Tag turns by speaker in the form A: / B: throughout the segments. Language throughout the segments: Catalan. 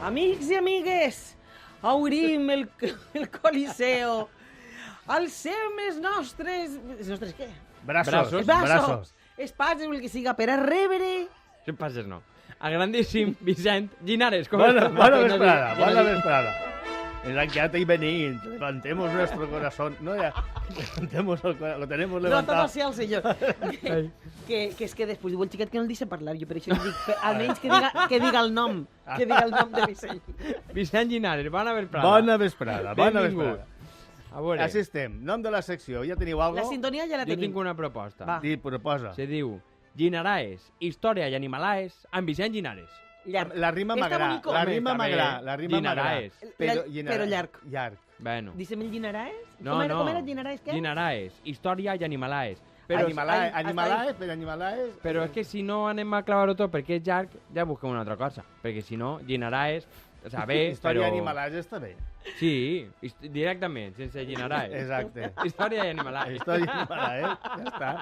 A: Amics i amigues, obrim el Coliseo. Alcem els nostres... Els nostres què?
B: Braços.
A: Espases, el que siga, per a rebre...
C: Espases no. El grandíssim Vicent Llinares.
B: Bona vesprada. Es han quedado ahí venir, levantemos nuestro corazón. No, ya, levantemos lo tenemos levantado.
A: No, tot el senyor. que és que després diu el xiquet que no el deixa parlar, jo per això li dic, almenys que diga el nom, que diga el nom de Vicent.
C: Vicent Llinares, bona vesprada.
B: Bona vesprada.
C: A veure.
B: Així estem. Nom de la secció, ja teniu alguna
A: La
B: cosa?
A: sintonia ja la
C: Jo
A: tenim.
C: tinc una proposta.
A: Va.
B: Proposa.
C: Se diu Llinares, història i animalaes amb Vicent Llinares.
A: Llarg.
B: La rima
A: Està
B: m'agrada.
A: bonico.
B: La rima
C: També.
B: m'agrada. La rima
C: Llinares.
B: m'agrada.
A: Però llarg.
B: Llarg.
C: Bueno.
A: Dicem el Llinares?
C: No,
A: Com era Llinares, què?
C: Llinares, història i animalaes.
B: Animalaes.
C: Però és que si no anem a clavar-ho tot perquè és llarg, ja busquem una altra cosa. Perquè si no, Llinares, o sea, bé,
B: Història
C: però...
B: i animalaes està bé.
C: Sí, directament, sense Llinares.
B: Exacte.
C: Història i animalaes.
B: Història i animalaes, ja està.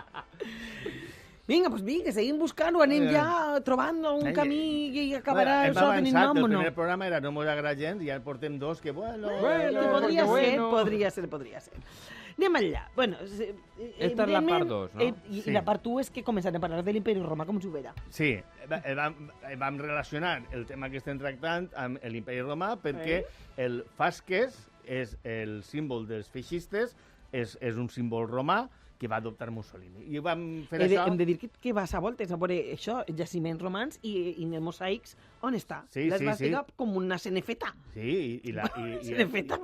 A: Vinga, doncs vinga, seguim buscant-ho, anem ja trobant un camí i acabarà
B: Hem
A: això tenint
B: avançat,
A: nom o
B: el
A: no.
B: primer programa era no m'ho agrada gens i ja en portem dos que bueno...
A: Podria
C: porque
A: ser,
C: bueno.
A: podria ser. Anem allà. Bueno,
C: Esta és la part 2, no?
A: I
B: Sí.
A: la part 1 és que començarem a parlar de l'Imperi Romà com s'ho vera.
B: Sí, vam relacionar el tema que estem tractant amb l'Imperi Romà perquè el fasces és el símbol dels feixistes, és un símbol romà que va adoptar Mussolini. I vam fer això...
A: Hem de dir que vas a voltes a veure això, jaciments romans i en els mosaics, on està?
B: Sí,
A: L'esvàstica com una cenefeta.
B: Sí,
A: Cenefeta.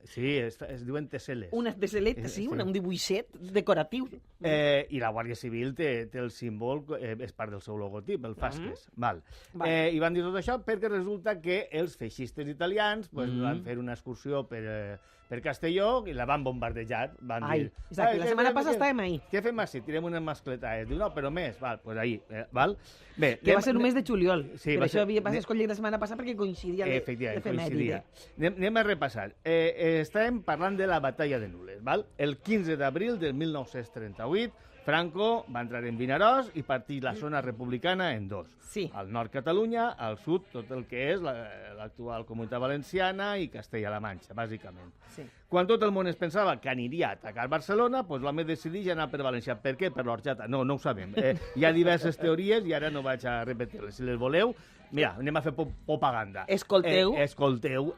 B: Sí, es diuen tesseles.
A: Una tesseleta, sí, un dibuixet decoratiu.
B: I la Guàrdia Civil té el símbol, és part del seu logotip, el fasces. Val. I van dir tot això perquè resulta que els feixistes italians van fer una excursió per Castelló i la van bombardejar. Van dir,
A: exacte, la setmana passada estàvem ahí.
B: Què fem així? Tirem unes mascletades. Diu, no, però més. Val, doncs ahí. Val? Bé,
A: Que va ser un mes de juliol.
B: Sí,
A: per
B: va
A: això
B: ser-
A: vas escollir la setmana passada perquè coincidia
B: Efectivament,
A: l'efemèride.
B: coincidia. Anem a repassar. Estàvem parlant de la batalla de Nules. Val? El 15 d'abril del 1938, Franco va entrar en Vinaròs i partir la zona republicana en dos.
A: Sí.
B: Al nord Catalunya, al sud tot el que és l'actual Comunitat Valenciana i Castella-La Manxa, bàsicament.
A: Sí.
B: Quan tot el món es pensava que aniria a atacar Barcelona, doncs l'home decideix anar per València. Per què? Per l'Horxata. No ho sabem. Hi ha diverses teories i ara no vaig a repetir-les. Si les voleu, mira, anem a fer propaganda.
A: Escolteu.
B: Escolteu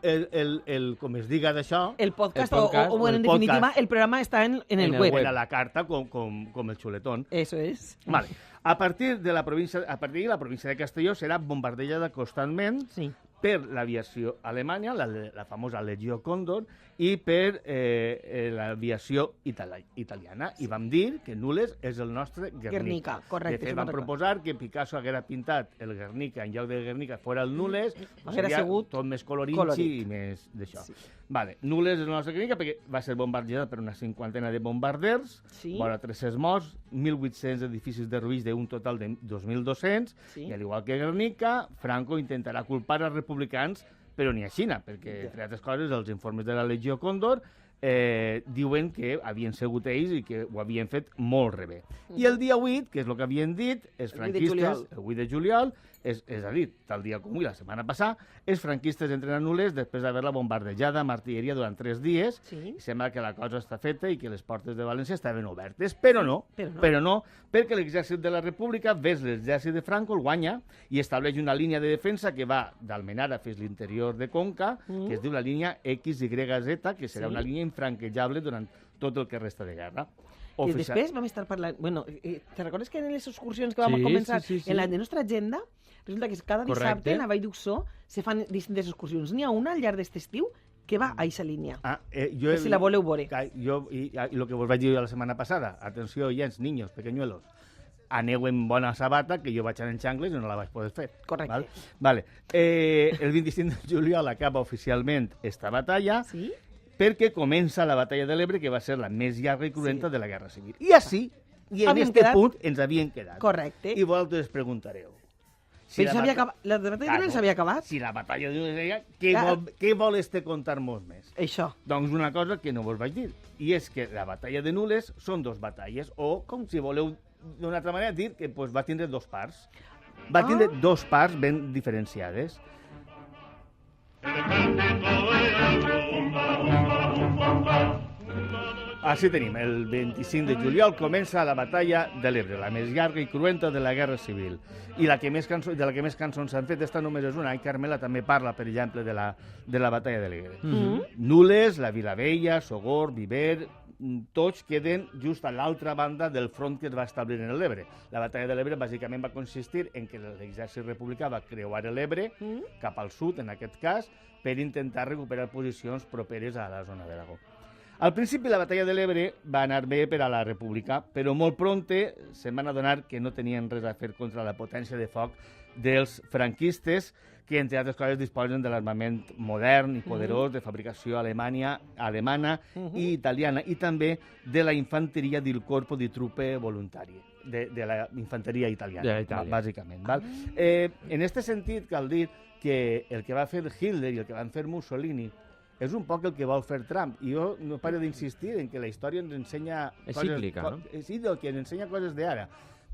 B: com es diga d'això.
A: El podcast,
C: El podcast,
A: o en
B: el
A: definitiva,
B: podcast.
A: el programa està en el web.
B: A la carta com el xuletón.
A: Eso es.
B: Vale. A partir d'ahir, la província de Castelló serà bombardejada constantment
A: Sí.
B: per l'aviació alemanya, la famosa Legió Còndor, i per l'aviació italiana. I vam dir que Nules és el nostre Guernica.
A: Guernica, correcte,
B: De fet,
A: això
B: vam
A: me'n recordo.
B: proposar que Picasso haguera pintat el Guernica en lloc de Guernica fora el Nules,
A: Haguera
B: seria
A: sigut
B: tot més colorit i més d'això.
A: Sí.
B: Vale. Nules és el nostre Guernica perquè va ser bombardejada per una cinquantena de bombarders,
A: Sí.
B: vora 300 morts, 1.800 edificis derruïts d'un total de 2.200,
A: Sí.
B: i al igual que Guernica, Franco intentarà culpar els republicans, però ni a Xina, perquè, entre altres coses, els informes de la Legió Còndor diuen que havien sigut ells i que ho havien fet molt rebé. I el dia 8, que és el que havien dit, els
A: El 8 de
B: franquistes,
A: juliol.
B: el 8 de juliol, és a dir, tal dia com avui, la setmana passada, els franquistes entren a Nules després d'haver-la bombardejada amb artilleria durant 3 dies,
A: Sí.
B: i sembla que la cosa està feta i que les portes de València estaven obertes, però no, perquè l'exèrcit de la República, ves l'exèrcit de Franco, el guanya i estableix una línia de defensa que va d'Almenara fins l'interior de Conca, que es diu la línia XYZ, que serà
A: Sí.
B: una línia infranquejable durant tot el que resta de guerra.
A: I després vam estar parlant... Bueno, te recordes que en les excursions que vam
C: Sí,
A: començar
C: sí.
A: en la de nostra agenda, resulta que cada dissabte
C: Correcte.
A: en la Vall d'Uxó se fan distintes excursions. N'hi ha una al llarg d'aquest estiu que va a aquesta línia.
B: Jo
A: Si la voleu veure.
B: I el que vos vaig dir la setmana passada, atenció, oients, niños, pequeñuelos, aneu en bona sabata, que jo vaig anar en xangles i no la vaig poder fer.
A: Correcte.
B: Val? Vale. El 25 de juliol acaba oficialment esta batalla,
A: Sí?
B: perquè comença la batalla de l'Ebre, que va ser la més llarga i cruenta de la Guerra Civil. I així, i en
A: Havíem
B: este
A: quedat.
B: punt, ens havien quedat.
A: Correcte.
B: I vosaltres preguntareu.
A: Però s'havia acabat... La batalla de Nules s'havia acabat?
B: Si la batalla de Nules
A: Clar.
B: què vol contar-nos més?
A: Això.
B: Doncs una cosa que no vos vaig dir, i és que la batalla de Nules són dos batalles, o, com si voleu d'una altra manera dir, que pues, va tindre dos parts. Va tindre dos parts ben diferenciades. Així tenim, el 25 de juliol comença la batalla de l'Ebre, la més llarga i cruenta de la Guerra Civil. I de la que més cançons s'han fet, esta només és una, i Carmela també parla, per exemple, de la batalla de l'Ebre. Nules, la Vilavella, Sogorb, Viver, tots queden just a l'altra banda del front que es va establir en l'Ebre. La batalla de l'Ebre bàsicament va consistir en que l'exèrcit republicà va creuar l'Ebre cap al sud, en aquest cas, per intentar recuperar posicions properes a la zona d'Aragó. Al principi la batalla de l'Ebre va anar bé per a la República, però molt prompte se'n van adonar que no tenien res a fer contra la potència de foc dels franquistes, que entre altres coses disposen de l'armament modern i poderós de fabricació alemana i italiana, i també de la infanteria del Corpo di Truppe Voluntarie, de la infanteria italiana, bàsicament. En aquest sentit, cal dir que el que va fer Hitler i el que van fer Mussolini és un poc el que vol fer Trump. I jo no paro d'insistir en que la història ens ensenya
C: és cíclica, no?
B: Sí, que ens ensenya coses d'ara.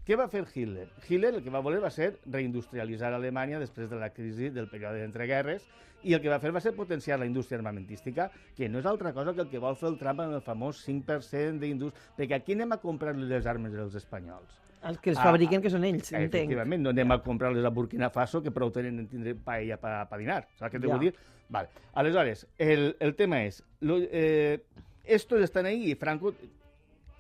B: Què va fer Hitler? Hitler el que va voler va ser reindustrialitzar Alemanya després de la crisi del període d'entreguerres, i el que va fer va ser potenciar la indústria armamentística, que no és altra cosa que el que vol fer el Trump amb el famós 5% d'indústria, perquè aquí anem a comprar les armes dels espanyols.
A: Els que els fabriquen, que són ells, entenc.
B: Efectivament, no anem a comprar-les a Burkina Faso, que prou tenen en tindre paella per dinar. Saps què te vull dir? Vale. Aleshores, el tema és, estos estan ahí i Franco,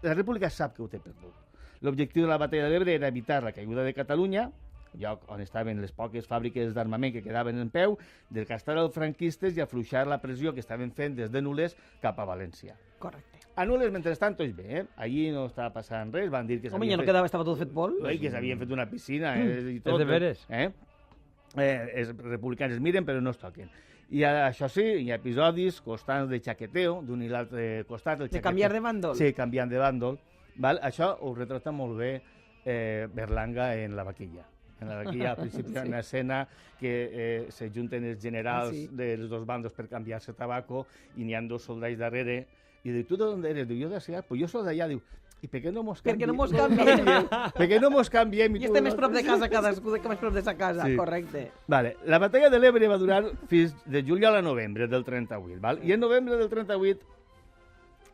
B: la República sap que ho té perdut. L'objectiu de la batalla de l'Ebre era evitar la caiguda de Catalunya, lloc on estaven les poques fàbriques d'armament que quedaven en peu, desgastar els franquistes i afluixar la pressió que estaven fent des de Nules cap a València.
A: Correcte.
B: A Nules, mentrestant, tots bé, allí no estava passant res, van dir que
A: home, ja no quedava, estava tot fet pols.
B: Que s'havien fet una piscina i tot.
C: És de veres.
B: Els republicans es miren però no es toquen. I això sí, hi ha episodis constants de xaqueteo d'un i l'altre costat.
A: De canviar de bàndol.
B: Sí, canviant de bàndol. Això ho retrata molt bé Berlanga en La vaquilla. En La vaquilla, al principi, hi ha una escena que se junten els generals dels dos bandos per canviar-se tabaco i n'hi ha dos soldats darrere i diu, ¿tú de dónde eres? Diu, yo de Asiat. Pues yo soy de allá. Diu, ¿y per què no mos canviem?
A: Perquè no mos canviem.
B: Per què no mos canviem?
A: I estem més prop de casa cadascú, que més prop de sa casa, correcte.
B: Vale. La batalla de l'Ebre va durar fins de juliol a novembre del 38, val? I en novembre del 38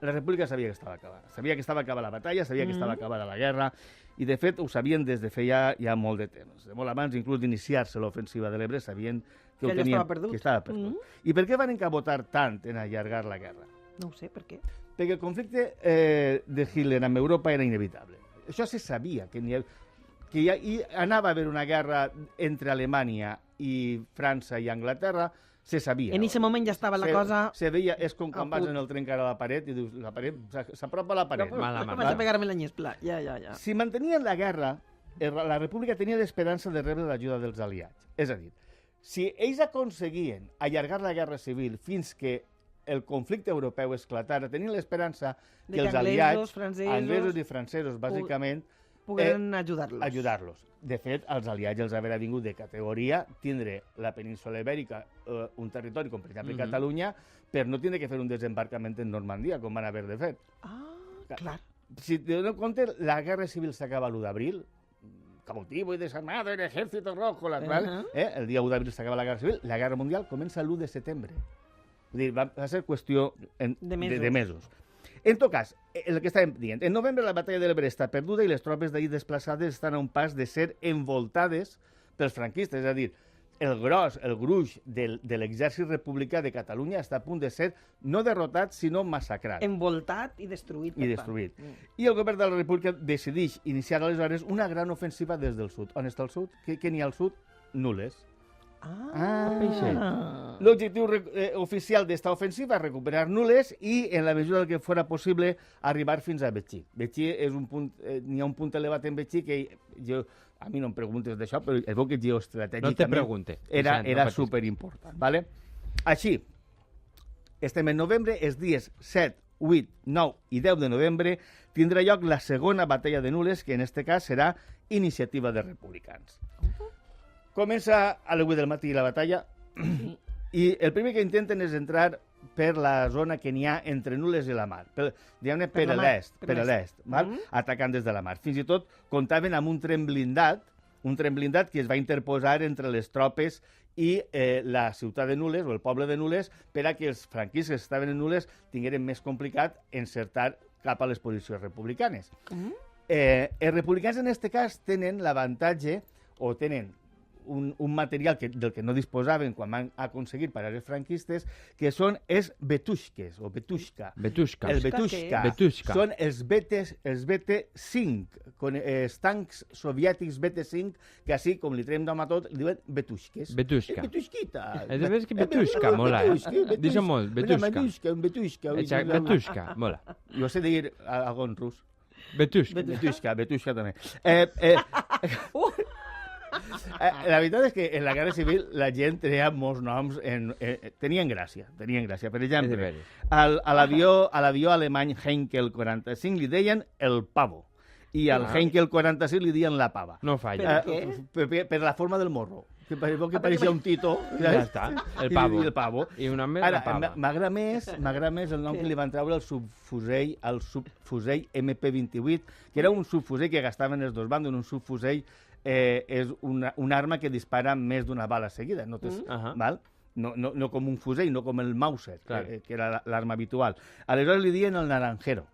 B: la República sabia que estava acabada. Sabia que estava acabada la batalla, sabia que estava acabada la guerra, i de fet ho sabien des de feia ja molt de temps. De molt abans, inclús d'iniciar-se l'ofensiva de l'Ebre, sabien que estava perdut. I per què van encabotar tant en allargar la guerra?
A: No ho sé, per què?
B: Perquè el conflicte de Hitler amb Europa era inevitable. Això se sabia, que anava a haver una guerra entre Alemanya i França i Anglaterra, se sabia.
A: En aquest moment ja estava la cosa...
B: Se veia, és com quan vas en el trencar a la paret i dius, la paret s'apropa a la paret.
A: Vaig a pegar-me l'anyespla, ja.
B: Si mantenien la guerra, la República tenia l'esperança de rebre l'ajuda dels aliats. És a dir, si ells aconseguien allargar la guerra civil fins que el conflicte europeu esclatara, tenien l'esperança que els aliats, anglesos i francesos, bàsicament,
A: pogueren ajudar-los.
B: De fet, als aliats els haurà vingut de categoria tindre la península ibèrica, un territori com per exemple Catalunya, per no tindre que fer un desembarcament en Normandia, com van haver de fer.
A: Clar.
B: Si te dones compte, la guerra civil s'acaba l'1 d'abril, cautivo y desarmado el ejército rojo, el dia 1 d'abril s'acaba la guerra civil, la guerra mundial comença l'1 de setembre. Vull dir, va ser qüestió de mesos. En tot cas, el que estàvem dient, en novembre la batalla de l'Ebre està perduda i les tropes d'ahir desplaçades estan a un pas de ser envoltades pels franquistes, és a dir, el gruix de l'exèrcit republicà de Catalunya està a punt de ser no derrotat, sinó massacrat.
A: Envoltat i destruït.
B: I el govern de la República decideix iniciar aleshores una gran ofensiva des del sud. On està el sud? Què n'hi ha al sud? Nules. L'objectiu oficial d'esta ofensiva és recuperar Nules i, en la mesura que fora possible, arribar fins a Betxí. Betxí és un punt, n'hi ha un punt elevat en Betxí que a mi no em preguntes d'això, però es veu que geoestratègicament era superimportant. Així, estem en novembre, els dies 7, 8, 9 i 10 de novembre tindrà lloc la segona batalla de Nules, que en aquest cas serà Iniciativa de Republicans. Comença a les 8 del matí la batalla i el primer que intenten és entrar per la zona que n'hi ha entre Nules i la mar, diguem-ne per l'est, atacant des de la mar. Fins i tot comptaven amb un tren blindat que es va interposar entre les tropes i la ciutat de Nules, o el poble de Nules, per a que els franquistes que estaven en Nules tingueren més complicat encertar cap a les posicions republicanes. Els republicans, en aquest cas, tenen l'avantatge, o tenen un material del que no disposaven quan van aconseguir parar els franquistes, que són els betushkes, o betushka.
C: Betushka.
B: El betushka.
C: Betushka.
B: Són els BT-5, els tancs soviètics BT-5, que així, com li traiem nom a tot, li diuen betushkes.
C: Betushka.
B: Betushkita.
C: És que betushka, mola, Deixa molt, betushka.
B: Betushka.
C: Exacte, betushka, mola.
B: Jo sé dir algo en rus.
C: Betushka.
B: Betushka també. La veritat és que en la Guerra Civil la gent tenia molts noms, tenien gràcia. Per exemple, a l'avió alemany Heinkel 45 li deien el pavo, i al Heinkel 46 li deien la pava.
C: No falla.
B: Per la forma del morro, que pareixia un tito.
C: Ja està, el pavo.
B: I el pavo.
C: I una més
B: Ara,
C: la pava.
B: m'agrada més el nom que li van treure al subfusell MP28, que era un subfusell que gastaven els dos bandos, un subfusell és una arma que dispara més d'una bala seguida, val? No com un fusell, no com el Mauser, que era l'arma habitual. Aleshores li diuen el naranjero,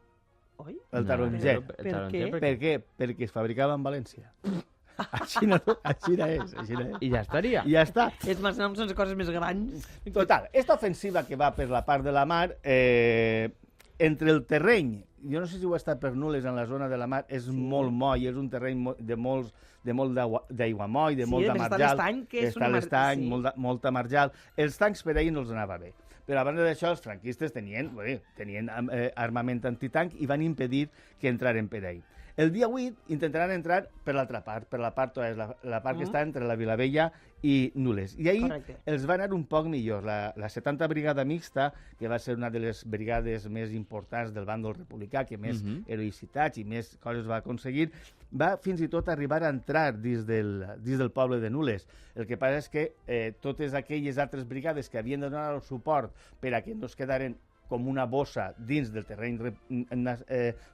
B: el taronget. Per què? Perquè es fabricava en València. Així és.
C: I ja estaria.
B: I ja està.
A: Els meus noms són les coses més grans.
B: Total, esta ofensiva que va per la part de la mar, entre el terreny, jo no sé si ho ha estat per Nules en la zona de la mar, és molt moll, és un terreny de molt d'aiguamoll, de molta marjal. Està l'estany, molta marjal. Els tancs per ahir no els anava bé. Però a banda d'això, els franquistes tenien armament antitanc i van impedir que entraren per ahir. El dia 8 intentaran entrar per l'altra part, per la part oest, la part que està entre la Vilavella i Nules. I ahir els va anar un poc millor. La 70 Brigada Mixta, que va ser una de les brigades més importants del bàndol republicà, que més heroïcitats i més coses va aconseguir, va fins i tot arribar a entrar dins del poble de Nules. El que passa és que totes aquelles altres brigades que havien de donar el suport per a que no es quedaren com una bossa dins del terreny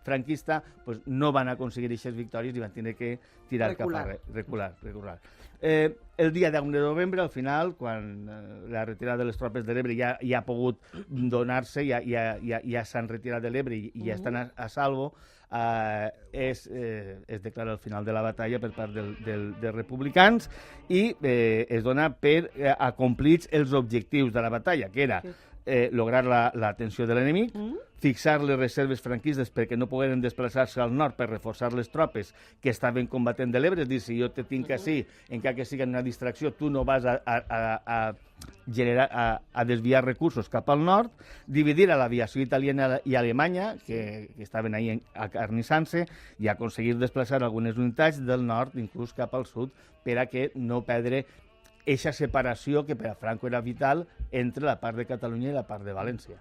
B: franquista, pues no van aconseguir aquestes victòries i van tenir que tirar cap a recular. El dia 10 de novembre, al final, quan la retirada de les tropes de l'Ebre ja ha pogut donar-se, ja s'han retirat de l'Ebre i ja estan a salvo, es declara el final de la batalla per part dels republicans i es dona per acomplits els objectius de la batalla, que era lograr l'atenció de l'enemic, fixar les reserves franquistes perquè no pogueren desplaçar-se al nord per reforçar les tropes que estaven combatent de l'Ebre, és dir, si jo te tinc així, encara que sigui una distracció, tu no vas a desviar recursos cap al nord, dividir a l'aviació italiana i alemanya, que estaven ahí acarnissant-se, i aconseguir desplaçar algunes unitats del nord, inclús cap al sud, per a que no perdre eixa separació que per a Franco era vital entre la part de Catalunya i la part de València.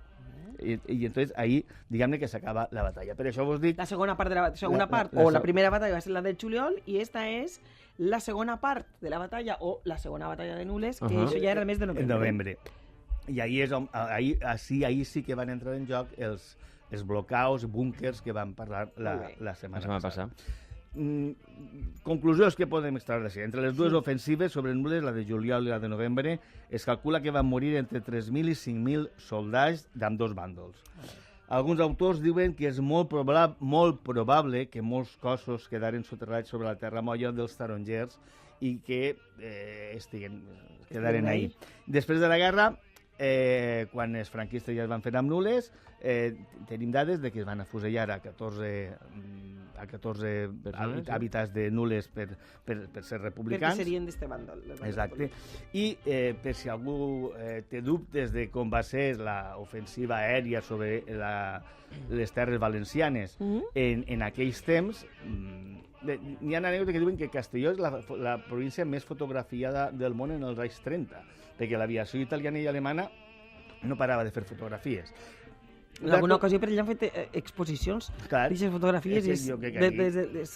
B: I entonces ahí, diguem-ne que s'acaba la batalla. Per això vos dic...
A: La segona part, la primera batalla va ser la del juliol, i esta és la segona part de la batalla, o la segona batalla de Nules, que això ja era el mes de novembre.
B: I ahí sí que van entrar en joc els blocaus, búnkers que vam parlar la setmana passada. Conclusions que podem extraure d'això. Entre les dues ofensives sobre Nules, la de juliol i la de novembre, es calcula que van morir entre 3.000 i 5.000 soldats d'ambdós bàndols. Alguns autors diuen que és molt probable que molts cossos quedaren soterrats sobre la terra molla dels tarongers i que quedaren ahí. Després de la guerra, quan els franquistes ja es van fer amb Nules, tenim dades de que es van afusellar a 14 habitants de Nules per ser republicans.
A: Perquè serien d'este bàndol.
B: Exacte. I per si algú té dubtes de com va ser l'ofensiva aèria sobre les terres valencianes en aquells temps, n'hi ha anècdotes que diuen que Castelló és la província més fotografiada del món en els anys 30, perquè l'aviació italiana i alemana no parava de fer fotografies.
A: En alguna ocasió per allà han fet exposicions d'aquestes fotografies i és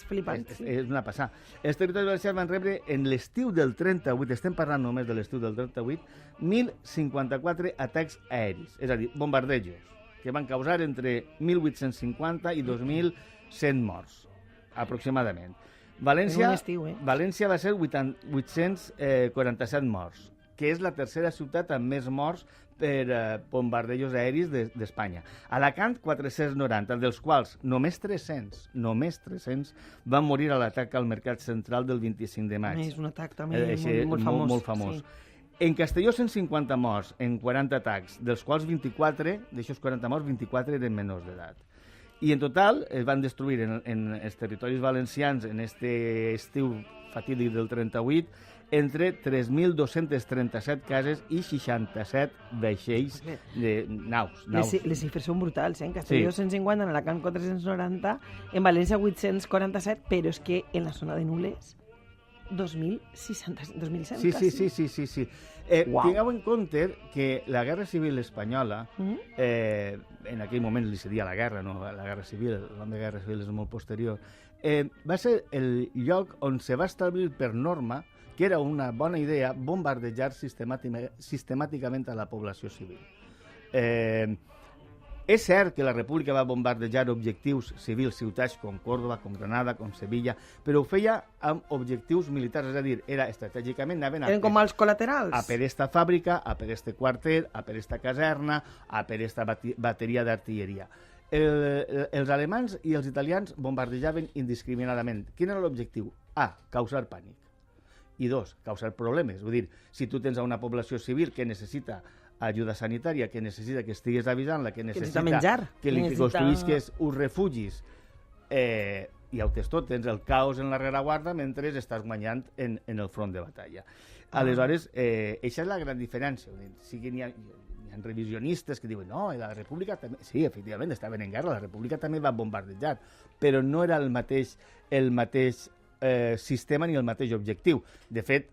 A: flipant.
B: És una passada. Els territoris valencians van rebre en l'estiu del 38, estem parlant només de l'estiu del 38, 1.054 atacs aeris, és a dir, bombardejos, que van causar entre 1.850 i 2.100 morts, aproximadament. València va ser 847 morts, que és la tercera ciutat amb més morts per bombardejos aèris d'Espanya. Alacant, 490, dels quals només 300 van morir a l'atac al Mercat Central del 25 de maig.
A: És un atac també molt famós.
B: Sí. En Castelló, 150 morts en 40 atacs, dels quals 24, d'aixòs 40 morts, 24 eren menors d'edat. I en total es van destruir en els territoris valencians en este estiu fatídic del 38 entre 3.237 cases i 67 vaixells de naus.
A: Les xifres són brutals, En Castelló 150, en Alacant 490, en València 847, però és que en la zona de Nules 2.600.
B: Sí. Tingueu en compte que la Guerra Civil Espanyola, en aquell moment li seria la guerra, no la Guerra Civil, el nom de Guerra Civil és molt posterior, va ser el lloc on se va establir per norma que era una bona idea bombardejar sistemàticament a la població civil. És cert que la República va bombardejar objectius civils, ciutats com Córdoba, com Granada, com Sevilla, però ho feia amb objectius militars, és a dir, estratègicament
A: eren com els col·laterals.
B: A per esta fàbrica, a per este quartet, a per esta caserna, a per esta bateria d'artilleria. Els alemans i els italians bombardejaven indiscriminadament. Quin era l'objectiu? A, causar pànic. I dos, causar problemes. Vull dir, si tu tens una població civil que necessita ajuda sanitària, que necessita que estigues avisant-la, que necessita
A: menjar,
B: que li construïsques uns refugis, i ho tens tot, tens el caos en la rereguarda mentre estàs guanyant en el front de batalla. Aleshores, això és la gran diferència. Sí que n'hi ha revisionistes que diuen no, la República també... Sí, efectivament, estaven en guerra, la República també va bombardejar, però no era el mateix sistema ni el mateix objectiu. De fet,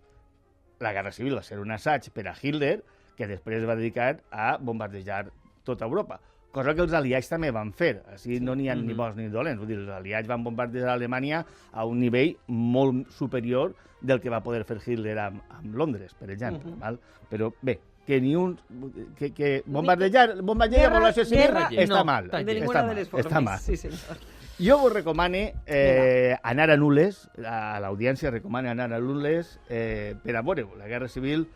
B: la Guerra Civil va ser un assaig per a Hitler, que després va dedicar a bombardejar tota Europa. Cosa que els aliats també van fer. Així no n'hi ha ni bons ni dolents. Vull dir, els aliats van bombardejar Alemanya a un nivell molt superior del que va poder fer Hitler amb Londres, per exemple. Val? Però bé, que ni un... que bombardejar la població civil està mal.
A: De ninguna de les formes.
B: Està mal.
A: Sí, senyor.
B: Jo vos recomano anar a Nules, a l'audiència recomano anar a Nules per a veure-ho. La Guerra Civil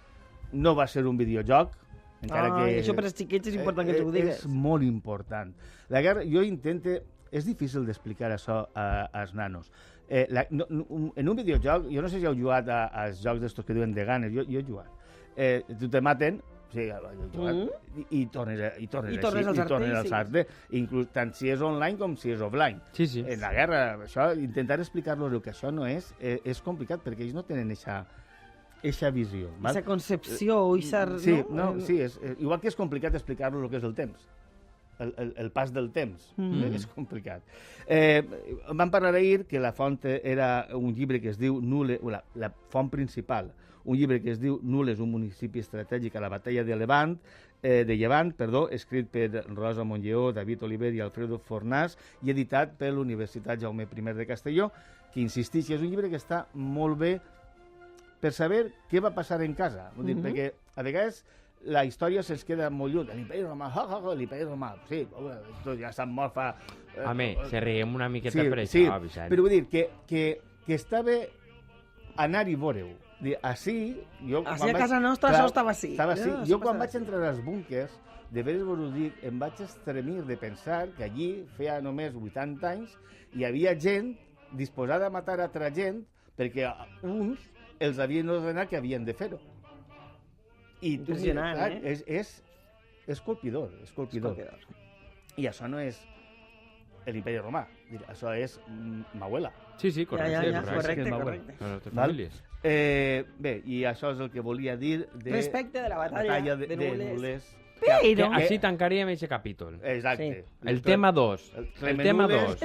B: no va ser un videojoc, encara que...
A: Això per als xiquets és important que tu ho digues.
B: És molt important. La guerra, jo intento... És difícil d'explicar això als nanos. En un videojoc, jo no sé si heu jugat als jocs d'estos que diuen de ganes, jo he jugat. Tu te maten, sí, i tornes als artes, inclús tant si és online com si és offline.
C: Sí.
B: En la guerra, això, intentar explicar-los que això no és complicat, perquè ells no tenen eixa visió.
A: Eixa concepció,
B: sí, no? Sí, igual que és complicat explicar-los el que és el temps. El pas del temps. És complicat. Vam parlar ahir que la font era un llibre que es diu Nules, la font principal, un llibre que es diu Nules, un municipi estratègic a la batalla de Llevant, escrit per Rosa Montlleó, David Oliver i Alfredo Fornàs i editat per l'Universitat Jaume I de Castelló, que insisteix, és un llibre que està molt bé per saber què va passar en casa. Vull dir, perquè a vegades la història se'ns queda molt lluny. L'Imperi Romà, l'Imperi Romà, sí, ja s'han mort fa...
C: Home, se riem una miqueta per això, Vicent.
B: Però vull dir que està bé anar i veure-ho. Així
A: a casa nostra això estava així.
B: Jo quan vaig entrar als búnquers, de veres vos ho dic, em vaig estremir de pensar que allí, feia només 80 anys, hi havia gent disposada a matar altra gent perquè uns els havien ordenat que havien de fer-ho. I tu
A: impressionant,
B: és colpidor, és colpidor. I això no és l'Imperi Romà, això és Mahuela.
C: Sí, correcte.
A: Correcte.
B: Bé, i això és el que volia dir
A: respecte de la batalla de Nules.
C: Però... Així tancaríem aquest capítol.
B: Exacte.
C: El tema 2. El tema 2.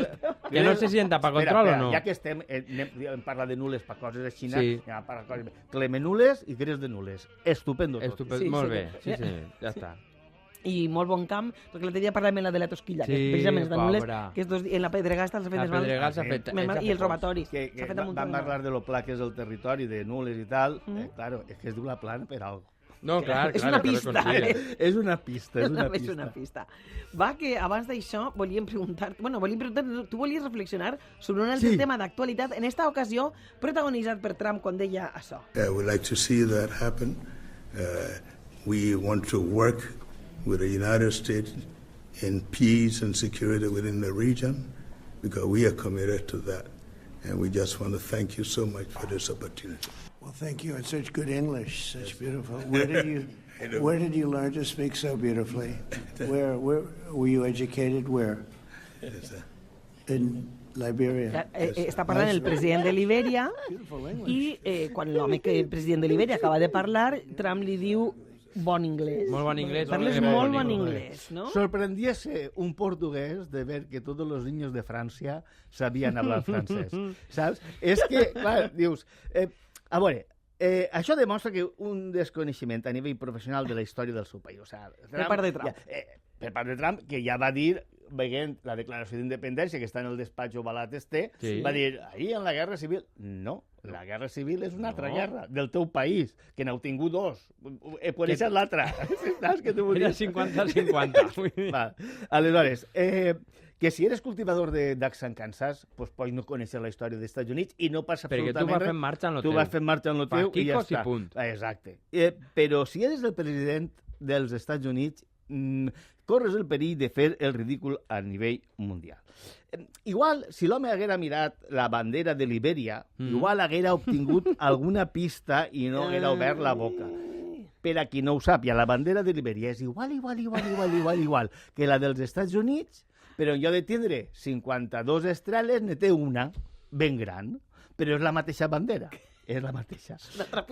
C: Que no sé si en tapa control o no.
B: Ja que estem, hem parlat de Nules per coses així, ja parla coses... Clemenules i Gres de Nules. Estupendo.
C: Molt bé. Sí, ja està.
A: I molt bon camp, perquè l'altre dia parlàvem en la de la Tosquilla, que precisament és de Nules, que en la Pedregasta s'ha fet mal, i els robatoris.
B: Vam parlar de lo pla que és el territori de Nules i tal, claro, és que es diu la plana per algo.
C: No, clar,
A: és una pista.
B: És una pista.
A: És una pista. Va, que abans d'això volíem preguntar-te, tu volies reflexionar sobre un altre tema d'actualitat, en esta ocasió protagonitzat per Trump quan deia això.
D: I would like to see that happen. We want to work with the United States in peace and security within the region because we are committed to that. And we just want to thank you so much for this opportunity.
E: Well, thank you. It's such good English, such beautiful. Where did you learn to speak so beautifully? Where were you educated? Where? In Liberia.
A: Està parlant el president de Libèria i quan l'home que el president de Libèria acaba de parlar, Trump li diu bon inglés.
C: Molt bon inglés.
A: Parles molt bon inglés, ¿no?
B: Sorprendiese un portugués de ver que todos los niños de Francia sabían hablar francés, saps? És que, clar, dius... a veure, això demostra que un desconeixement a nivell professional de la història del seu país. O sigui,
A: per part de Trump.
B: Per part de Trump, que ja va dir, veient la declaració d'independència, que està en el despatx ovalat va dir, ahir en la guerra civil... No, la guerra civil és una altra guerra del teu país, que n'heu tingut dos. Por això és l'altra. Saps què t'ho vull dir?
C: Era 50-50.
B: Aleshores, que si eres cultivador d'Ax en Kansas, pues pots no conèixer la història dels Estats Units i no passa absolutament res.
C: Perquè tu vas fent marxa en lo teu.
B: Tu vas fent marxa en lo teu i ja està.
C: Punt.
B: Exacte. Però si eres el president dels Estats Units, corres el perill de fer el ridícul a nivell mundial. Igual, si l'home haguera mirat la bandera de Libèria, igual haguera obtingut alguna pista i no haguera obert la boca. Per a qui no ho sàpia, la bandera de Libèria és igual que la dels Estats Units, però en lloc de tindre 52 estrelles, ne té una ben gran, però és la mateixa bandera. És la mateixa.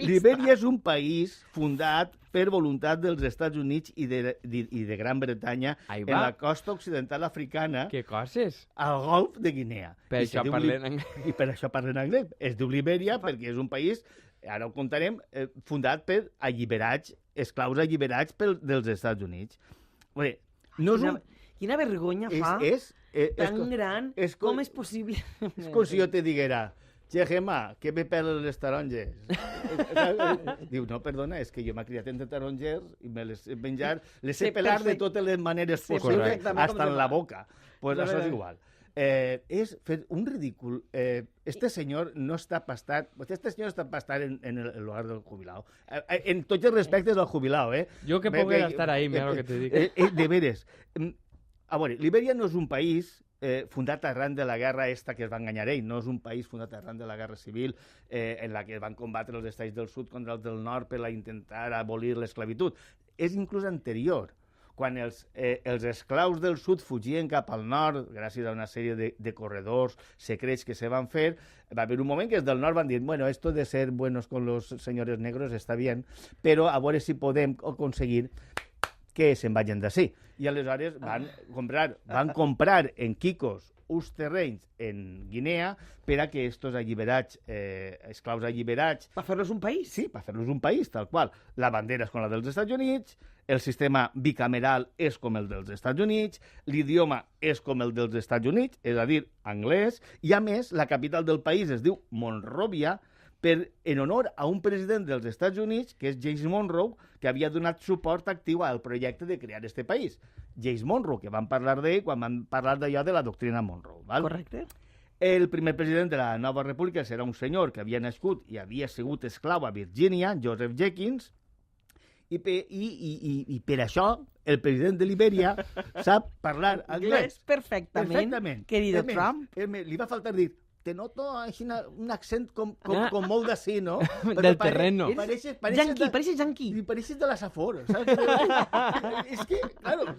B: Libèria és un país fundat per voluntat dels Estats Units i de Gran Bretanya en la costa occidental africana.
C: Què coses?
B: Al golf de Guinea.
C: Per això parlen anglès.
B: I per això parlen anglès. Es diu Libèria perquè és un país, ara ho contarem, fundat per alliberats, esclaus alliberats dels Estats Units. Bé, no és un...
A: Quina vergonya fa tan gran. Com és possible?
B: És com si jo te diguera... Che, Gemma, que me pelen les taronges. Diu, no, perdona, és que jo m'he criat entre tarongers i me les he menjat, les he pelat de totes les maneres possibles, hasta en la boca. Pues això és igual. És fer un ridícul. Este senyor no està pastat... Este senyor està pastat en el lugar del jubilao. En tots els respectes al jubilao,
C: Jo que pugui estar ahí, mira lo que te dic.
B: De veres. A veure, Libèria no és un país fundat arran de la guerra esta que es va enganyar ell, no és un país fundat arran de la guerra civil en la que van combatre els estats del sud contra els del nord per a intentar abolir l'esclavitud. És inclús anterior, quan els esclaus del sud fugien cap al nord, gràcies a una sèrie de corredors secrets que se van fer, va haver un moment que els del nord van dir, bueno, esto de ser buenos con los señores negros está bien, però a veure si podem aconseguir que se'n vagin d'ací. I aleshores van comprar en quicos uns terrenys en Guinea per a que estos alliberats, esclaus alliberats...
A: Per fer-los un país?
B: Sí, per fer-los un país, tal qual. La bandera és com la dels Estats Units, el sistema bicameral és com el dels Estats Units, l'idioma és com el dels Estats Units, és a dir, anglès, i a més, la capital del país es diu Monrovia, en honor a un president dels Estats Units, que és James Monroe, que havia donat suport actiu al projecte de crear este país. James Monroe, que van parlar d'ell quan van parlar d'allò de la doctrina Monroe. Val?
A: Correcte.
B: El primer president de la nova república serà un senyor que havia nascut i havia sigut esclau a Virgínia, Joseph Jenkins, i per això el president de Libèria sap parlar anglès.
A: Perfectament. Querido Trump.
B: Li va faltar dir, te noto un accent com molt d'ací, no?
C: Del terreno.
A: Pareixes yanqui.
B: Pareixes de la Safor, saps? És que, claro,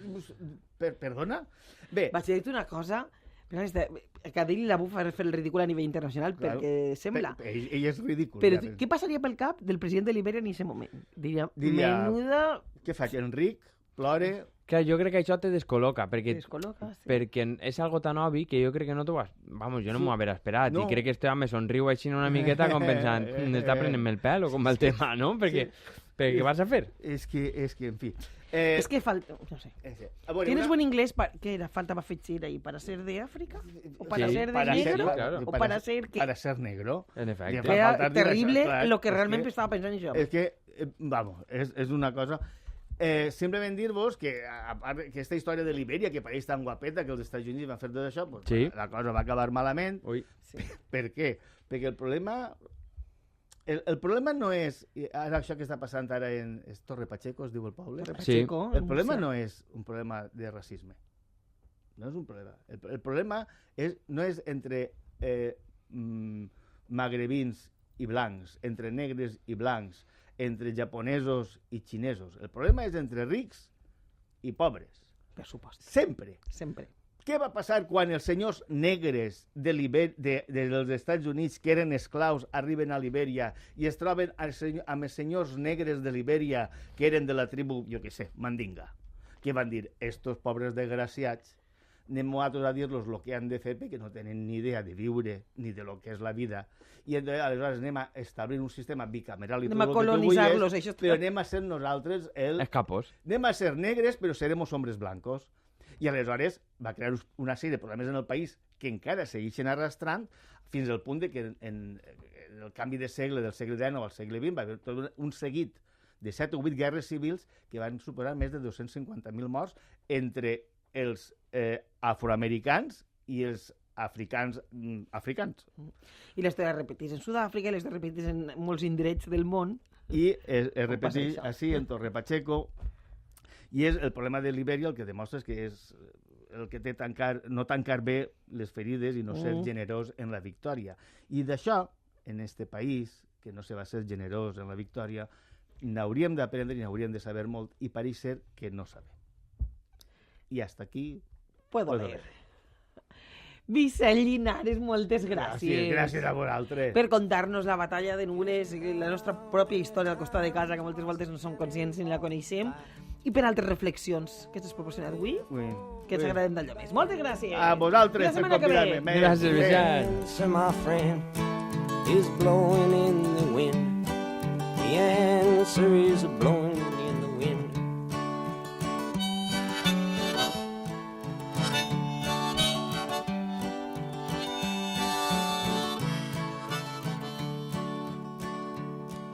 B: perdona? Bé.
A: Vaig dir-te una cosa, que a ell la bufa fer el ridícul a nivell internacional, perquè sembla...
B: Ell és ridícul.
A: Però què passaria pel cap del president de Libèria en aquest moment? Diria, menuda...
B: Què faig, Enric? Plore...
C: Clar, jo crec que això te descol·loca, perquè és algo tan obvi que jo crec que no t'ho vas... Vamos, jo no m'ho haver esperat, i crec que este home somriu així una miqueta com pensant, m'està prenent-me el pèl o com va el tema, no? Perquè què vas a fer?
B: És que, en fi...
A: Es que falta, no sé. ¿Tienes buen inglés? ¿Qué era? ¿Faltaba fechir ahí? ¿Para ser de África? ¿O para ser de negro? ¿O para ser qué?
B: Para ser negro.
C: En efecto.
A: Era terrible lo que realment estava pensant jo.
B: És que, vamos, és una cosa... simplement dir-vos que, a part que aquesta història de Libèria, que pareix tan guapeta que els Estats Units van fer tot això, pues, la cosa va acabar malament.
C: Ui.
B: Per què? Perquè el problema el problema no és... Ara això que està passant ara és Torre Pacheco, es diu el poble?
C: Sí.
B: El problema no és un problema de racisme. No és un problema. El problema no és entre magrebins i blancs, entre negres i blancs, entre japonesos i xinesos. El problema és entre rics i pobres.
A: Per supost.
B: Sempre.
A: Sempre.
B: Què va passar quan els senyors negres dels Estats Units, que eren esclaus, arriben a Libèria i es troben amb els senyors negres de Libèria, que eren de la tribu, jo què sé, Mandinga, que van dir, estos pobres desgraciats, anem nosaltres a dir-los el que han de fer perquè no tenen ni idea de viure ni de lo que és la vida. I aleshores anem a establir un sistema bicameral i
A: anem
B: tot
A: a colonitzar-los, això
B: però anem a ser nosaltres
C: els capos.
B: Anem a ser negres, però seremos hombres blancos. I aleshores va crear una sèrie de problemes en el país que encara segueixen arrastrant fins al punt de que en el canvi de segle, del segle XIX al segle XX, va haver tot un seguit de 7 o 8 guerres civils que van superar més de 250.000 morts entre els afroamericans i els africans.
A: I l'història es repeteix en Sud-àfrica, l'història es repeteix en molts indrets del món.
B: I es repeteix així en Torre Pacheco. I és el problema de Libèria el que demostra que és el que té no tancar bé les ferides i no ser generós en la victòria. I d'això, en este país, que no se va ser generós en la victòria, n'hauríem d'aprendre i n'hauríem de saber molt, i pareix ser que no sabem. I hasta aquí
A: puedo leer. Vicent Linares, moltes gràcies.
B: Gràcies a vosaltres.
A: Per contar-nos la batalla de Nules, la nostra pròpia història al costat de casa, que moltes voltes no som conscients ni la coneixem, i per altres reflexions que ens has proporcionat avui, que ens agraden d'allò més. Moltes gràcies.
B: A vosaltres per convidar-me.
C: Gràcies, Vicent.
F: My friend is blowing in the wind. The answer is blowing in the wind.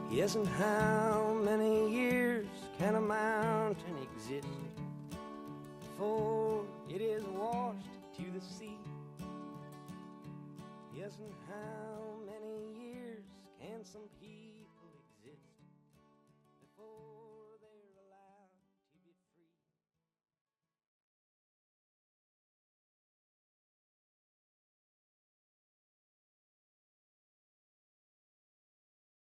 F: Yes, and how many years can a mountain exist before it is washed to the sea? Yes, and how